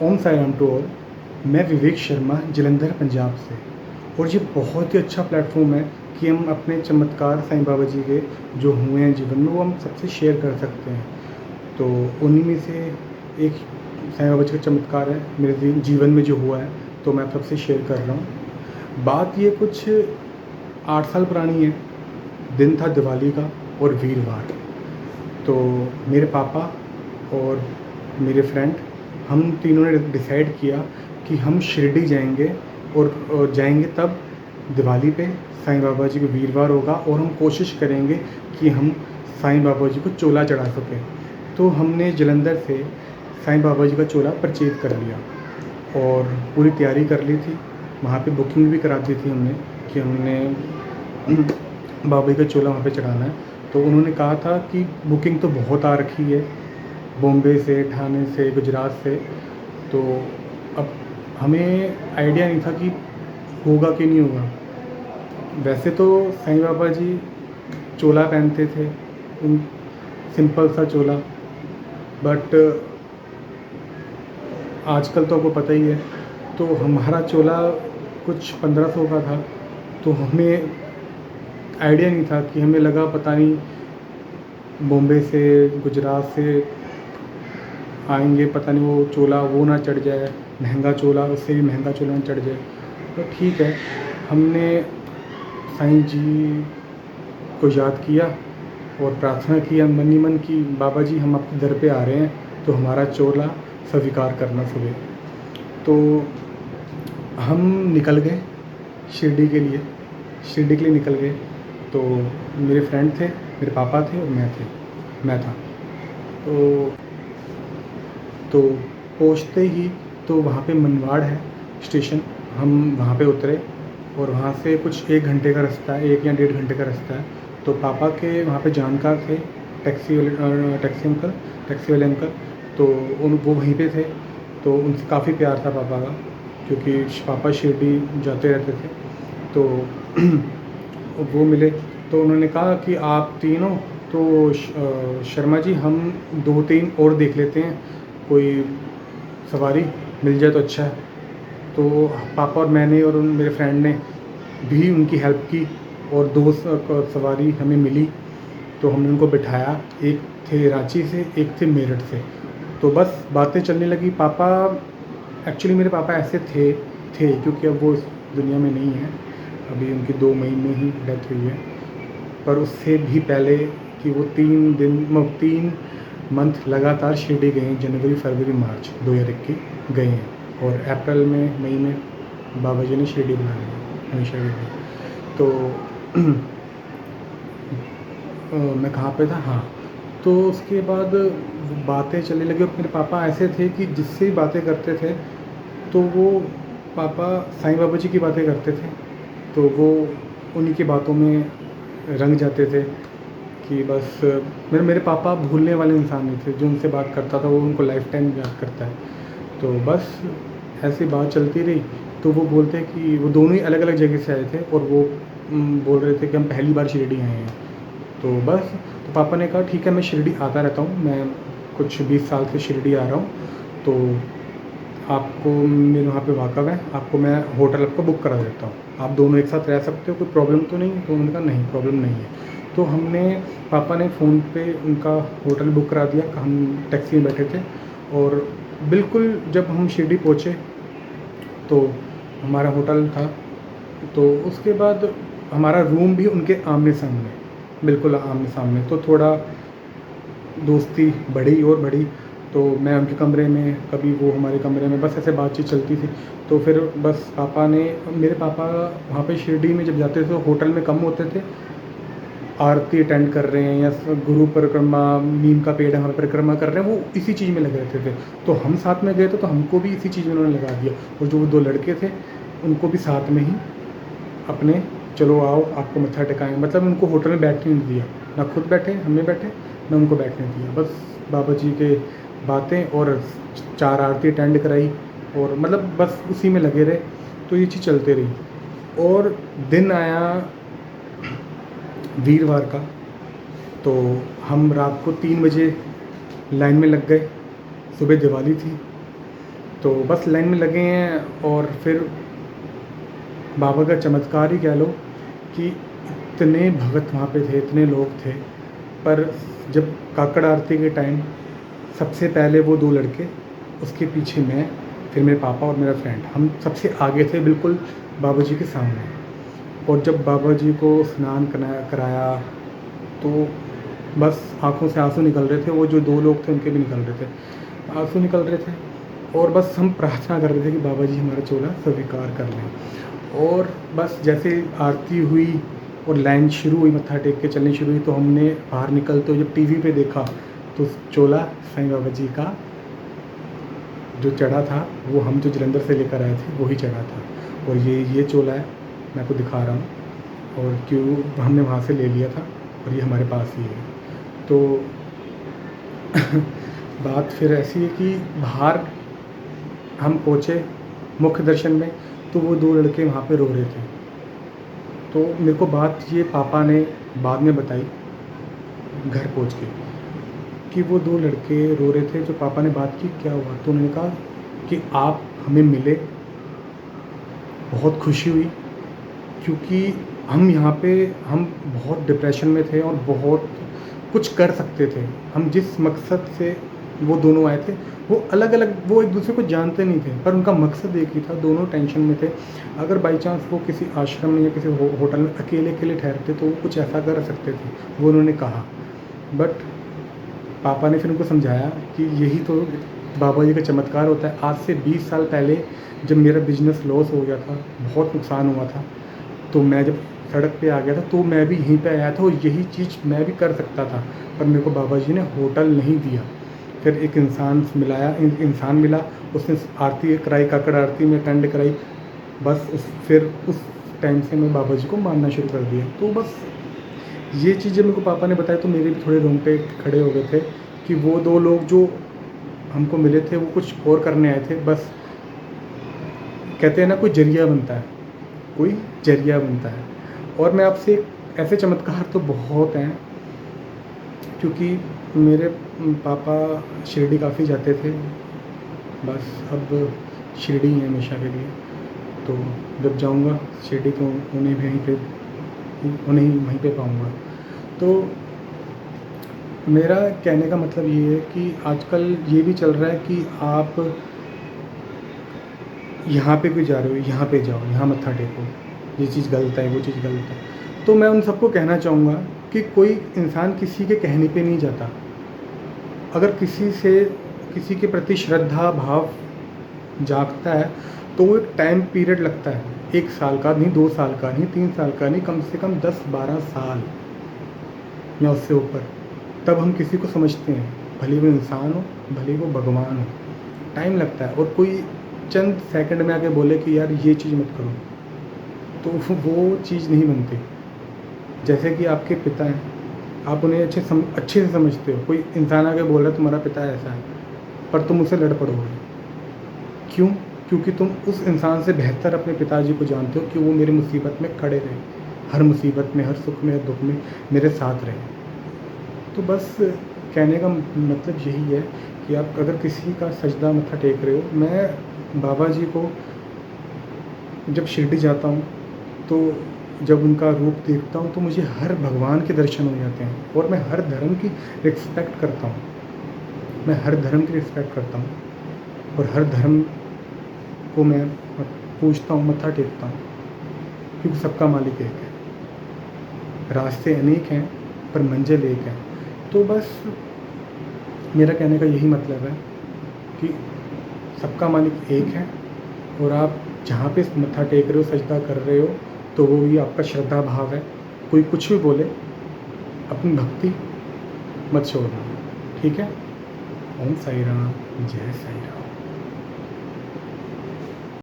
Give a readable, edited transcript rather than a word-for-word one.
Om Sai Ram to all. मैं विवेक शर्मा जलंधर पंजाब से। और ये बहुत ही अच्छा प्लेटफॉर्म है कि हम अपने चमत्कार साईं बाबा जी के जो हुए हैं जीवन में वो हम सबसे शेयर कर सकते हैं। तो उन्हीं में से एक साईं बाबा जी का चमत्कार है मेरे जीवन में जो हुआ है, तो मैं सबसे शेयर कर रहा हूँ। बात ये कुछ 8 साल पुरानी है। दिन था दिवाली का और वीरवार। तो मेरे पापा और मेरे फ्रेंड, हम तीनों ने डिसाइड किया कि हम शिरडी जाएंगे और जाएंगे तब दिवाली पे। साईं बाबा जी का वीरवार होगा और हम कोशिश करेंगे कि हम साईं बाबा जी को चोला चढ़ा सकें। तो हमने जलंधर से साईं बाबा जी का चोला परचेज कर लिया और पूरी तैयारी कर ली थी। वहाँ पे बुकिंग भी करा दी थी हमने कि हमने बाबा जी का चोला वहाँ पे चढ़ाना है। तो उन्होंने कहा था कि बुकिंग तो बहुत आ रखी है, बॉम्बे से, ठाणे से, गुजरात से। तो अब हमें आइडिया नहीं था कि होगा कि नहीं होगा। वैसे तो साईं बाबा जी चोला पहनते थे, सिंपल सा चोला, बट आजकल तो आपको पता ही है। तो हमारा चोला कुछ 1500 का था। तो हमें आइडिया नहीं था कि हमें लगा पता नहीं बॉम्बे से, गुजरात से आएंगे, पता नहीं वो चोला वो ना चढ़ जाए, महंगा चोला, उससे भी महंगा चोला ना चढ़ जाए। तो ठीक है, हमने साईं जी को याद किया और प्रार्थना किया मन ही मन कि बाबा जी हम आपके दर पे आ रहे हैं, तो हमारा चोला स्वीकार करना सुबह। तो हम निकल गए शिरडी के लिए निकल गए। तो मेरे फ्रेंड थे, मेरे पापा थे और मैं था। तो पहुँचते ही तो वहाँ पे मनवाड़ है स्टेशन, हम वहाँ पे उतरे और वहाँ से कुछ 1 घंटे का रास्ता है, 1 या 1.5 घंटे का रास्ता है। तो पापा के वहाँ पे जानकार थे, टैक्सी वाले अंकल। तो वो वहीं पे थे। तो उनसे काफ़ी प्यार था पापा का, क्योंकि पापा शिरडी जाते रहते थे। तो वो मिले तो उन्होंने कहा कि आप तीनों तो शर्मा जी, हम 2-3 और देख लेते हैं, कोई सवारी मिल जाए तो अच्छा है। तो पापा और मैंने और मेरे फ्रेंड ने भी उनकी हेल्प की और 2 सवारी हमें मिली। तो हमने उनको बिठाया, एक थे रांची से, एक थे मेरठ से। तो बस बातें चलने लगी। एक्चुअली मेरे पापा ऐसे थे क्योंकि अब वो इस दुनिया में नहीं है, अभी उनकी 2 मई में ही डेथ हुई है। पर उससे भी पहले कि वो 3 मंथ लगातार शिरडी गए हैं, जनवरी, फरवरी, मार्च 2021 गए हैं। और अप्रैल में, मई में बाबा जी ने शिरडी बुला लिया हमेशा के लिए। तो मैं कहाँ पे था, हाँ। तो उसके बाद बातें चलने लगी और मेरे पापा ऐसे थे कि जिससे भी बातें करते थे तो वो पापा साईं बाबा जी की बातें करते थे, तो वो उन्हीं की बातों में रंग जाते थे कि बस मेरे पापा भूलने वाले इंसान नहीं थे। जो उनसे बात करता था वो उनको लाइफ टाइम याद करता है। तो बस ऐसी बात चलती रही। तो वो बोलते कि वो दोनों ही अलग अलग जगह से आए थे और वो बोल रहे थे कि हम पहली बार शिरडी आए हैं। तो बस, तो पापा ने कहा ठीक है, मैं शिरडी आता रहता हूँ, मैं कुछ 20 साल से शिरडी आ रहा हूँ, तो आपको मेरे वहाँ पे वाकफ़ है, आपको मैं होटल आपका बुक करा देता हूँ, आप दोनों एक साथ रह सकते हो, कोई प्रॉब्लम तो नहीं है? तो उन्होंने कहा नहीं, प्रॉब्लम नहीं है। तो पापा ने फ़ोन पे उनका होटल बुक करा दिया। हम टैक्सी में बैठे थे और बिल्कुल जब हम शिरडी पहुँचे तो हमारा होटल था। तो उसके बाद हमारा रूम भी उनके आमने सामने, बिल्कुल आमने सामने। तो थोड़ा दोस्ती बढ़ी। तो मैं उनके कमरे में, कभी वो हमारे कमरे में, बस ऐसे बातचीत चलती थी। तो फिर बस मेरे पापा वहाँ पे शिरडी में जब जाते थे तो होटल में कम होते थे, आरती अटेंड कर रहे हैं या गुरु परिक्रमा, नीम का पेड़ हमारे परिक्रमा कर रहे हैं, वो इसी चीज़ में लगे रहते थे। तो हम साथ में गए थे तो हमको भी इसी चीज़ में उन्होंने लगा दिया। और जो वो 2 लड़के थे उनको भी साथ में ही अपने, चलो आओ आपको मत्था टेकाएँ, मतलब उनको होटल में बैठने नहीं दिया, ना खुद बैठे, हम में बैठे, ना उनको बैठने दिया। बस बाबा जी के बातें और 4 आरती अटेंड कराई और मतलब बस उसी में लगे रहे। तो ये चीज़ चलते रही और दिन आया वीरवार का। तो हम रात को 3 बजे लाइन में लग गए, सुबह दिवाली थी। तो बस लाइन में लगे हैं और फिर बाबा का चमत्कार ही कह लो कि इतने भगत वहाँ पे थे, इतने लोग थे। पर जब काकड़ आरती के टाइम सबसे पहले वो 2 लड़के, उसके पीछे मैं, फिर मेरे पापा और मेरा फ्रेंड, हम सबसे आगे थे बिल्कुल बाबा जी के सामने। और जब बाबा जी को स्नान कराया तो बस आँखों से आंसू निकल रहे थे। वो जो 2 लोग थे उनके भी निकल रहे थे, आंसू निकल रहे थे। और बस हम प्रार्थना कर रहे थे कि बाबा जी हमारा चोला स्वीकार कर लें। और बस जैसे आरती हुई और लाइन शुरू हुई, मत्था टेक के चलनी शुरू हुई, तो हमने बाहर निकलते हुए जब टीवी पे देखा तो चोला साईं बाबा जी का जो चढ़ा था वो हम जो जलंधर से लेकर आए थे वही चढ़ा था। और ये चोला है, मैं आपको दिखा रहा हूँ। और क्यों हमने वहाँ से ले लिया था और ये हमारे पास ही है। तो बात फिर ऐसी है कि बाहर हम पहुँचे मुख्य दर्शन में, तो वो 2 लड़के वहाँ पे रो रहे थे। तो मेरे को बात ये पापा ने बाद में बताई घर पहुँच के कि वो 2 लड़के रो रहे थे। जो पापा ने बात की क्या हुआ, तो उन्होंने कहा कि आप हमें मिले, बहुत खुशी हुई, क्योंकि हम यहाँ पे हम बहुत डिप्रेशन में थे और बहुत कुछ कर सकते थे। हम जिस मकसद से वो दोनों आए थे वो अलग अलग, वो एक दूसरे को जानते नहीं थे, पर उनका मकसद एक ही था। दोनों टेंशन में थे। अगर बाई चांस वो किसी आश्रम में या किसी होटल में अकेले अकेले ठहरते तो वो कुछ ऐसा कर सकते थे, वो उन्होंने कहा। बट पापा ने फिर उनको समझाया कि यही तो बाबा जी का चमत्कार होता है। आज से 20 साल पहले जब मेरा बिजनेस लॉस हो गया था, बहुत नुकसान हुआ था, तो मैं जब सड़क पे आ गया था तो मैं भी यहीं पे आया था और यही चीज़ मैं भी कर सकता था, पर मेरे को बाबा जी ने होटल नहीं दिया। फिर एक इंसान मिला, उसने आरती कराई, काकड़ आरती में अटेंड कराई। बस फिर उस टाइम से मैं बाबा जी को मानना शुरू कर दिया। तो बस ये चीज़ जब मेरे को पापा ने बताया तो मेरे भी थोड़े रोंगटे खड़े हो गए थे कि वो 2 लोग जो हमको मिले थे वो कुछ और करने आए थे। बस कहते हैं ना, कोई ज़रिया बनता है, कोई ज़रिया बनता है। और मैं आपसे ऐसे चमत्कार तो बहुत हैं, क्योंकि मेरे पापा शिरडी काफ़ी जाते थे। बस अब शिरडी ही है हमेशा के लिए। तो जब जाऊंगा शिरडी तो उन्हें वहीं पे पाऊंगा। तो मेरा कहने का मतलब ये है कि आजकल ये भी चल रहा है कि आप यहाँ पे भी जा रहे हो, यहाँ पे जाओ, यहाँ मत्था टेको, ये चीज़ गलत है, वो चीज़ गलत है। तो मैं उन सबको कहना चाहूँगा कि कोई इंसान किसी के कहने पे नहीं जाता। अगर किसी के प्रति श्रद्धा भाव जागता है तो वो एक टाइम पीरियड लगता है, 1 साल का नहीं, 2 साल का नहीं, 3 साल का नहीं, कम से कम 10-12 साल या उससे ऊपर, तब हम किसी को समझते हैं। भले वो इंसान हो, भले वो भगवान हो, टाइम लगता है। और कोई चंद सेकंड में आके बोले कि यार ये चीज़ मत करो, तो वो चीज़ नहीं बनती। जैसे कि आपके पिता हैं, आप उन्हें अच्छे से समझते हो। कोई इंसान आके बोल रहा है तुम्हारा पिता ऐसा है, पर तुम उससे लड़ पड़ोगे। क्यों? क्योंकि तुम उस इंसान से बेहतर अपने पिताजी को जानते हो कि वो मेरी मुसीबत में खड़े रहे, हर मुसीबत में, हर सुख में, हर दुख में मेरे साथ रहे। तो बस कहने का मतलब यही है कि आप अगर किसी का सजदा मत्था टेक रहे हो, मैं बाबा जी को जब शिरडी जाता हूँ तो जब उनका रूप देखता हूँ तो मुझे हर भगवान के दर्शन हो जाते हैं। और मैं हर धर्म की रिस्पेक्ट करता हूँ, मैं हर धर्म की रिस्पेक्ट करता हूँ और हर धर्म को मैं पूजता हूँ, मत्था टेकता हूँ, क्योंकि सबका मालिक एक है। रास्ते अनेक हैं पर मंजिल एक है। तो बस मेरा कहने का यही मतलब है कि सबका मालिक एक है और आप जहाँ पे मत्था टेक रहे हो, सजदा कर रहे हो, तो वो भी आपका श्रद्धा भाव है। कोई कुछ भी बोले, अपनी भक्ति मत छोड़ना, ठीक है? ओम साई राम, जय साई राम।